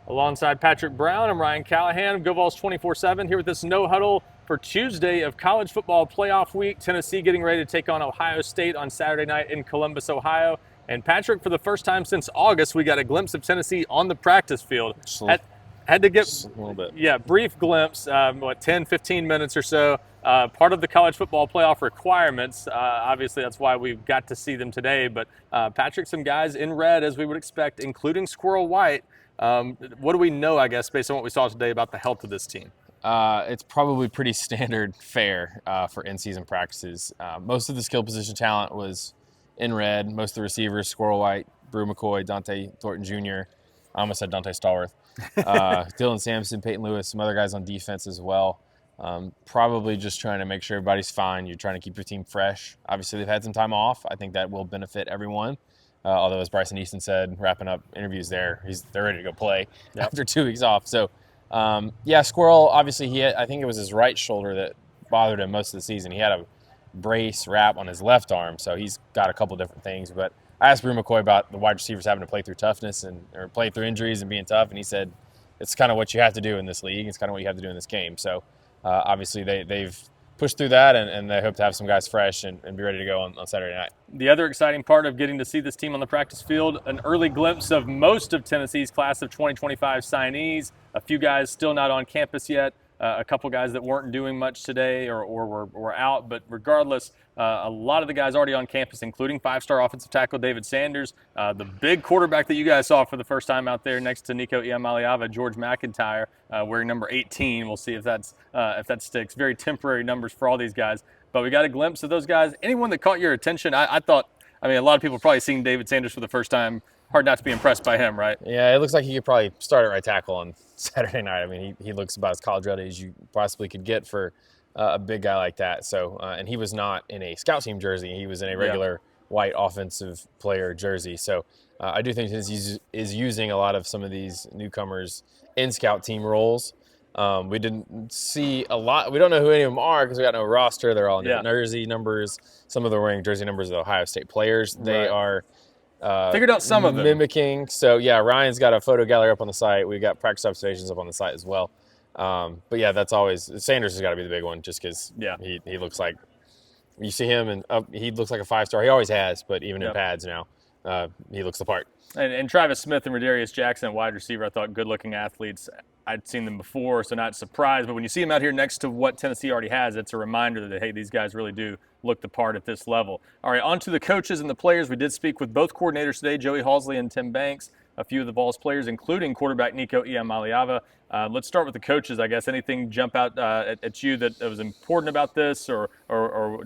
Alongside Patrick Brown, I'm Ryan Callahan, GoVols 24/7, here with this no-huddle for Tuesday of college football playoff week. Tennessee getting ready to take on Ohio State on Saturday night in Columbus, Ohio. And Patrick, for the first time since August, we got a glimpse of Tennessee on the practice field. Had to get, Just a little bit. yeah, brief glimpse, 10, 15 minutes or so. Part of the college football playoff requirements. Obviously, that's why we've got to see them today. But Patrick, some guys in red, as we would expect, including Squirrel White. What do we know, I guess, based on what we saw today about the health of this team? It's probably pretty standard fare for in-season practices. Most of the skill position talent was in red. Most of the receivers, Squirrel White, Brew McCoy, Dante Thornton Jr., I almost said Dante Stallworth, Dylan Sampson, Peyton Lewis, some other guys on defense as well. Probably just trying to make sure everybody's fine. You're trying to keep your team fresh. Obviously, they've had some time off. I think that will benefit everyone. Although, as Bryson Easton said, wrapping up interviews they're ready to go play after 2 weeks off. So, Squirrel, obviously, I think it was his right shoulder that bothered him most of the season. He had a brace wrap on his left arm, so he's got a couple different things. But I asked Brew McCoy about the wide receivers having to play through toughness or play through injuries and being tough, and he said it's kind of what you have to do in this league. It's kind of what you have to do in this game. So, obviously, they've pushed through that, and they hope to have some guys fresh and be ready to go on Saturday night. The other exciting part of getting to see this team on the practice field, an early glimpse of most of Tennessee's class of 2025 signees, a few guys still not on campus yet, a couple guys that weren't doing much today or were out, but regardless, a lot of the guys already on campus, including five-star offensive tackle David Sanders, the big quarterback that you guys saw for the first time out there next to Nico Iamaleava, George McIntyre, wearing number 18. We'll see if that sticks. Very temporary numbers for all these guys. But we got a glimpse of those guys. Anyone that caught your attention? I thought, a lot of people probably seen David Sanders for the first time. Hard not to be impressed by him, right? Yeah, it looks like he could probably start at right tackle on Saturday night. I mean, he looks about as college ready as you possibly could get for a big guy like that. So, and he was not in a scout team jersey. He was in a regular white offensive player jersey. So I do think he is using a lot of some of these newcomers in scout team roles. We didn't see a lot. We don't know who any of them are because we got no roster. They're all in different jersey numbers. Some of them are wearing jersey numbers of the Ohio State players. They are figured out some of them. Mimicking. So, Ryan's got a photo gallery up on the site. We've got practice observations up on the site as well. But, that's always – Sanders has got to be the big one just because he looks like – you see him and he looks like a five-star. He always has, but even in pads now, he looks the part. And Travis Smith and Rodarius Jackson, wide receiver, I thought good-looking athletes. I'd seen them before, so not surprised. But when you see them out here next to what Tennessee already has, it's a reminder that, hey, these guys really do look the part at this level. All right, on to the coaches and the players. We did speak with both coordinators today, Joey Halsley and Tim Banks, a few of the Vols players, including quarterback Nico Iamaleava. Let's start with the coaches, I guess. Anything jump out at you that was important about this or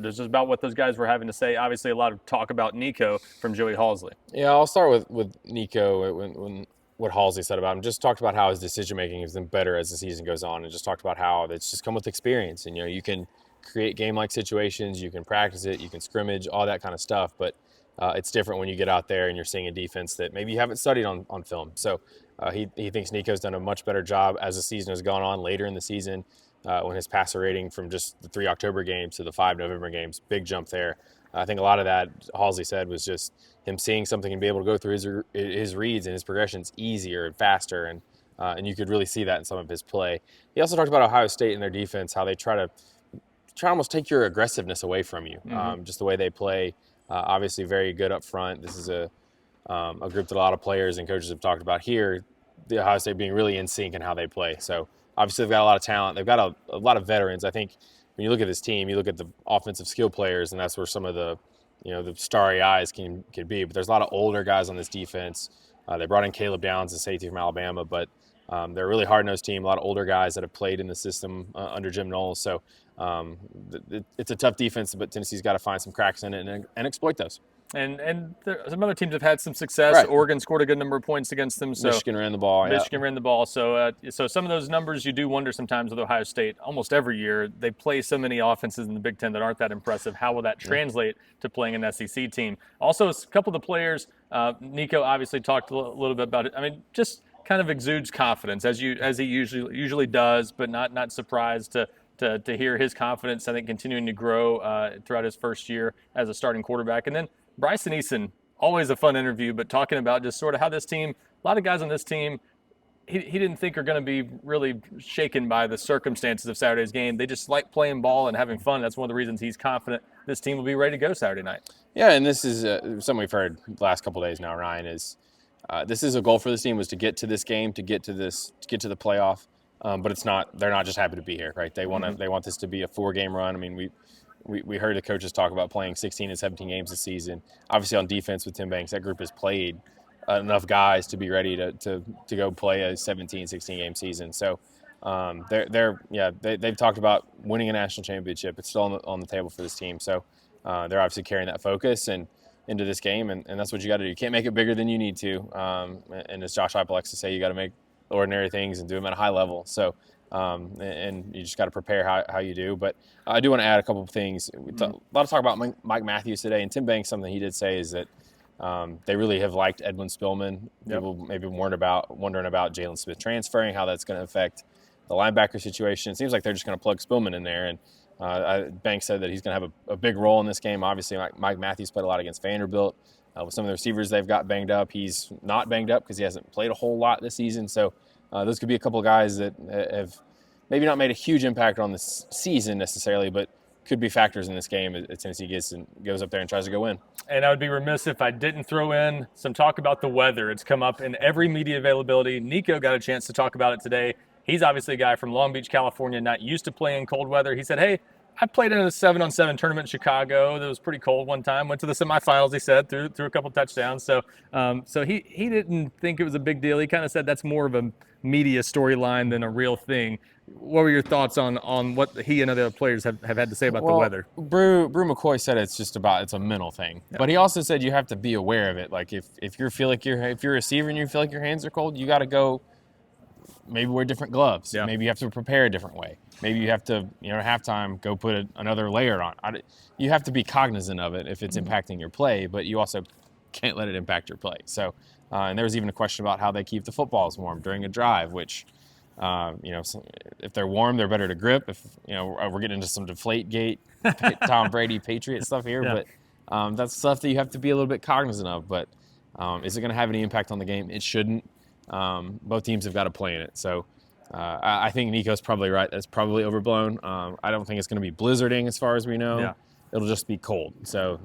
just about what those guys were having to say? Obviously, a lot of talk about Nico from Joey Halsley. Yeah, I'll start with Nico when what Halsey said about him. Just talked about how his decision-making has been better as the season goes on, and just talked about how it's just come with experience. And, you can create game-like situations, you can practice it, you can scrimmage, all that kind of stuff. But it's different when you get out there and you're seeing a defense that maybe you haven't studied on film. So he thinks Nico's done a much better job as the season has gone on later in the season when his passer rating from just the 3 October games to the 5 November games, big jump there. I think a lot of that, Halsey said, was just him seeing something and be able to go through his reads and his progressions easier and faster, and you could really see that in some of his play. He also talked about Ohio State and their defense, how they try to almost take your aggressiveness away from you, just the way they play. Obviously very good up front. This is a group that a lot of players and coaches have talked about here, the Ohio State being really in sync in how they play. So obviously they've got a lot of talent. They've got a lot of veterans. I think when you look at this team, you look at the offensive skill players, and that's where some of the starry eyes can be. But there's a lot of older guys on this defense. They brought in Caleb Downs, the safety from Alabama, but they're a really hard-nosed team, a lot of older guys that have played in the system under Jim Knowles. So it's a tough defense, but Tennessee's got to find some cracks in it and exploit those. And some other teams have had some success. Right. Oregon scored a good number of points against them. So Michigan ran the ball. Michigan ran the ball. So some of those numbers you do wonder sometimes with Ohio State. Almost every year they play so many offenses in the Big Ten that aren't that impressive. How will that translate to playing an SEC team? Also, a couple of the players, Nico obviously talked a little bit about it. Just kind of exudes confidence as he usually does, but not surprised to hear his confidence, I think, continuing to grow throughout his first year as a starting quarterback. And then Bryson Easton, always a fun interview, but talking about just sort of how this team, a lot of guys on this team he didn't think are going to be really shaken by the circumstances of Saturday's game. They just like playing ball and having fun. That's one of the reasons he's confident this team will be ready to go Saturday night. Yeah, and this is something we've heard the last couple of days now, Ryan, is this is a goal for this team, was to get to this game, to get to the playoff. But it's not. They're not just happy to be here, right? They want this to be a 4-game run. I mean, we heard the coaches talk about playing 16 and 17 games this season. Obviously, on defense with Tim Banks, that group has played enough guys to be ready to go play a 17, 16 game season. So they've talked about winning a national championship. It's still on the table for this team. So they're obviously carrying that focus and into this game, and that's what you got to do. You can't make it bigger than you need to. And as Josh Heupel likes to say, you got to make ordinary things and do them at a high level. So and you just got to prepare how you do. But I do want to add a couple of things. A lot of talk about Mike Matthews today, and Tim Banks, something he did say is that they really have liked Edwin Spillman. People maybe wondering about Jalen Smith transferring, how that's going to affect the linebacker situation. It seems like they're just going to plug Spillman in there. And Banks said that he's going to have a big role in this game. Obviously, Mike Matthews played a lot against Vanderbilt. With some of the receivers they've got banged up, he's not banged up because he hasn't played a whole lot this season. So those could be a couple of guys that have maybe not made a huge impact on this season necessarily, but could be factors in this game as Tennessee goes up there and tries to go win. And I would be remiss if I didn't throw in some talk about the weather. It's come up in every media availability. Nico got a chance to talk about it today. He's obviously a guy from Long Beach, California, not used to playing cold weather. He said, hey, I played in a 7-on-7 tournament in Chicago that was pretty cold one time. Went to the semifinals, he said, threw a couple touchdowns. So he didn't think it was a big deal. He kind of said that's more of a media storyline than a real thing. What were your thoughts on what he and other players have had to say about the weather? Brew McCoy said it's a mental thing, but he also said you have to be aware of it. Like if you're a receiver and you feel like your hands are cold, you got to go maybe wear different gloves. Yeah. Maybe you have to prepare a different way. Maybe you have to, at halftime, go put another layer on. You have to be cognizant of it if it's impacting your play, but you also can't let it impact your play. So, and there was even a question about how they keep the footballs warm during a drive, which, if they're warm, they're better to grip. If, we're getting into some Deflategate, Tom Brady Patriot stuff here, but that's stuff that you have to be a little bit cognizant of. But is it going to have any impact on the game? It shouldn't. Both teams have got to play in it. So I think Nico's probably right. That's probably overblown. I don't think it's going to be blizzarding as far as we know. Yeah. It'll just be cold. So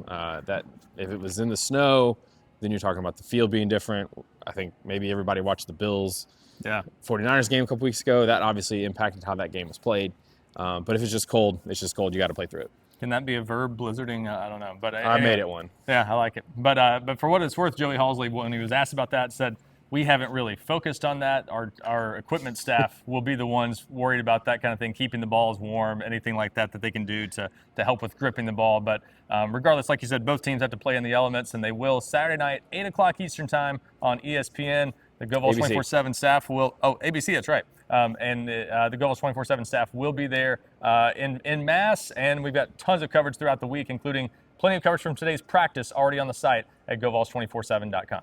that if it was in the snow, then you're talking about the field being different. I think maybe everybody watched the Bills 49ers game a couple weeks ago. That obviously impacted how that game was played. But if it's just cold, it's just cold. You got to play through it. Can that be a verb, blizzarding? I don't know. But I made it one. Yeah, I like it. But for what it's worth, Joey Halsley, when he was asked about that, said, we haven't really focused on that. Our equipment staff will be the ones worried about that kind of thing, keeping the balls warm, anything like that they can do to help with gripping the ball. But regardless, like you said, both teams have to play in the elements, and they will Saturday night, 8 o'clock Eastern time on ESPN. The GoVols 24/7 staff will – ABC, that's right. And the GoVols 24/7 staff will be there in mass, and we've got tons of coverage throughout the week, including plenty of coverage from today's practice already on the site at GoVols247.com.